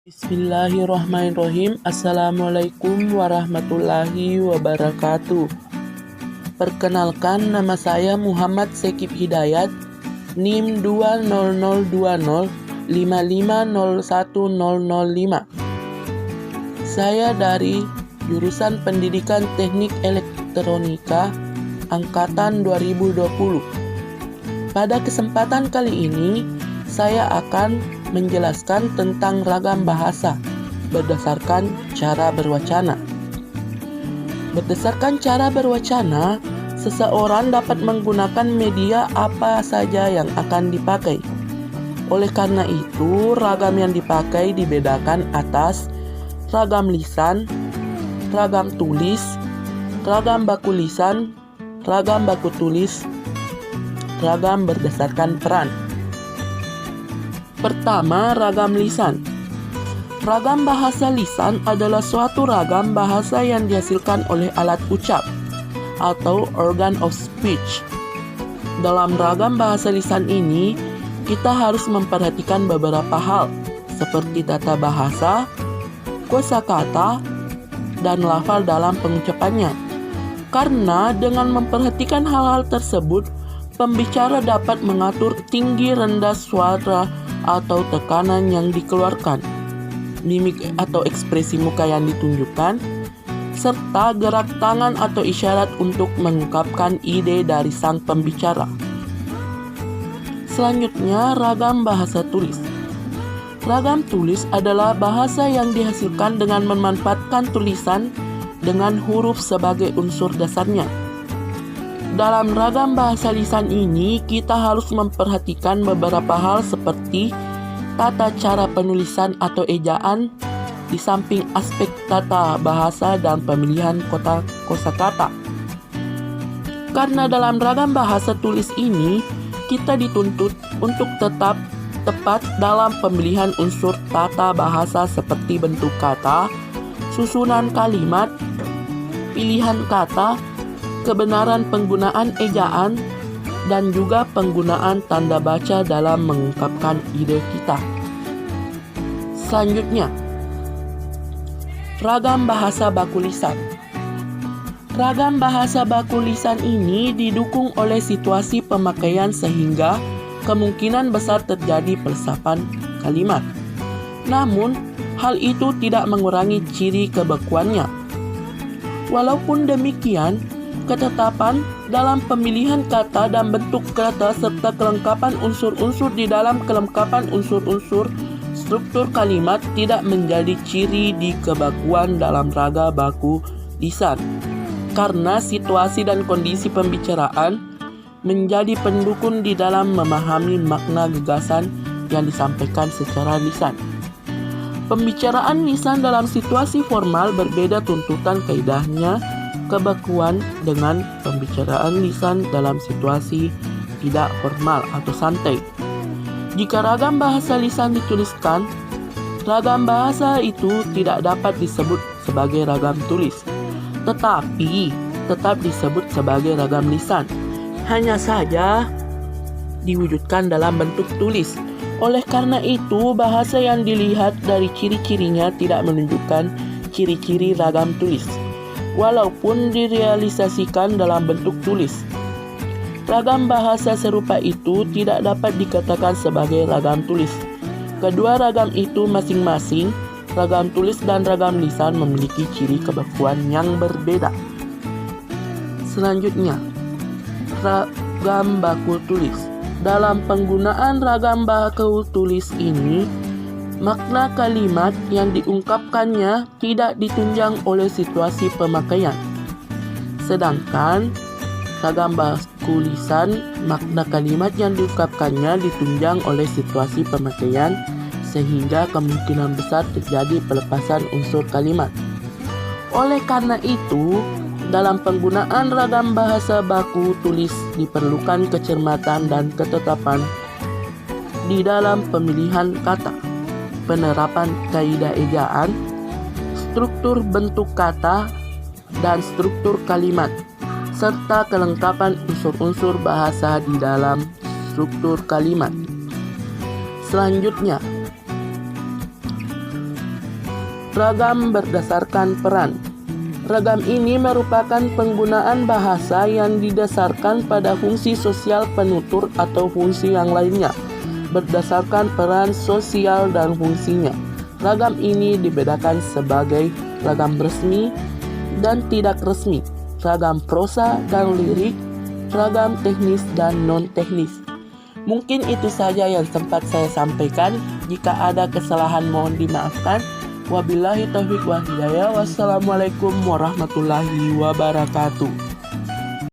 Bismillahirrahmanirrahim. Assalamualaikum warahmatullahi wabarakatuh. Perkenalkan, nama saya Muhammad Sekib Hidayat, NIM 2002055010005. Saya dari jurusan Pendidikan Teknik Elektronika angkatan 2020. Pada kesempatan kali ini, saya akan menjelaskan tentang ragam bahasa berdasarkan cara berwacana. Berdasarkan cara berwacana, seseorang dapat menggunakan media apa saja yang akan dipakai. Oleh karena itu, ragam yang dipakai dibedakan atas ragam lisan, ragam tulis, ragam baku lisan, ragam baku tulis, ragam berdasarkan peran. Pertama, ragam lisan. Ragam bahasa lisan adalah suatu ragam bahasa yang dihasilkan oleh alat ucap atau organ of speech. Dalam ragam bahasa lisan ini, kita harus memperhatikan beberapa hal seperti tata bahasa, kosakata, dan lafal dalam pengucapannya. Karena dengan memperhatikan hal-hal tersebut, pembicara dapat mengatur tinggi rendah suara atau tekanan yang dikeluarkan, mimik atau ekspresi muka yang ditunjukkan, serta gerak tangan atau isyarat untuk mengungkapkan ide dari sang pembicara. Selanjutnya, ragam bahasa tulis. Ragam tulis adalah bahasa yang dihasilkan dengan memanfaatkan tulisan dengan huruf sebagai unsur dasarnya. Dalam ragam bahasa lisan ini, kita harus memperhatikan beberapa hal seperti tata cara penulisan atau ejaan, di samping aspek tata bahasa dan pemilihan kosakata. Karena dalam ragam bahasa tulis ini, kita dituntut untuk tetap tepat dalam pemilihan unsur tata bahasa seperti bentuk kata, susunan kalimat, pilihan kata, kebenaran penggunaan ejaan, dan juga penggunaan tanda baca dalam mengungkapkan ide kita. Selanjutnya, ragam bahasa baku lisan. Ragam bahasa baku lisan ini didukung oleh situasi pemakaian sehingga kemungkinan besar terjadi peresapan kalimat. Namun, hal itu tidak mengurangi ciri kebekuannya. Walaupun demikian, ketetapan dalam pemilihan kata dan bentuk kata serta kelengkapan unsur-unsur di dalam kelengkapan unsur-unsur struktur kalimat tidak menjadi ciri di kebakuan dalam raga baku lisan, karena situasi dan kondisi pembicaraan menjadi pendukung di dalam memahami makna gagasan yang disampaikan secara lisan. Pembicaraan lisan dalam situasi formal berbeda tuntutan kaidahnya kebakuan dengan pembicaraan lisan dalam situasi tidak formal atau santai. Jika ragam bahasa lisan dituliskan, ragam bahasa itu tidak dapat disebut sebagai ragam tulis, tetapi tetap disebut sebagai ragam lisan. Hanya saja diwujudkan dalam bentuk tulis. Oleh karena itu, bahasa yang dilihat dari ciri-cirinya tidak menunjukkan ciri-ciri ragam tulis, walaupun direalisasikan dalam bentuk tulis. Ragam bahasa serupa itu tidak dapat dikatakan sebagai ragam tulis. Kedua ragam itu masing-masing, ragam tulis dan ragam lisan, memiliki ciri kebakuan yang berbeda. Selanjutnya, ragam baku tulis. Dalam penggunaan ragam baku tulis ini, makna kalimat yang diungkapkannya tidak ditunjang oleh situasi pemakaian. Sedangkan ragam baku lisan, makna kalimat yang diungkapkannya ditunjang oleh situasi pemakaian sehingga kemungkinan besar terjadi pelepasan unsur kalimat. Oleh karena itu, dalam penggunaan ragam bahasa baku tulis diperlukan kecermatan dan ketetapan di dalam pemilihan kata, penerapan kaidah ejaan, struktur bentuk kata, dan struktur kalimat, serta kelengkapan unsur-unsur bahasa di dalam struktur kalimat. Selanjutnya, Ragam berdasarkan peran. Ragam ini merupakan penggunaan bahasa yang didasarkan pada fungsi sosial penutur atau fungsi yang lainnya, berdasarkan peran sosial dan fungsinya. Ragam ini dibedakan sebagai ragam resmi dan tidak resmi, ragam prosa dan lirik, ragam teknis dan non-teknis. Mungkin itu saja yang sempat saya sampaikan. Jika ada kesalahan mohon dimaafkan. Wabillahi taufiq wal hidayah. Wassalamualaikum warahmatullahi wabarakatuh.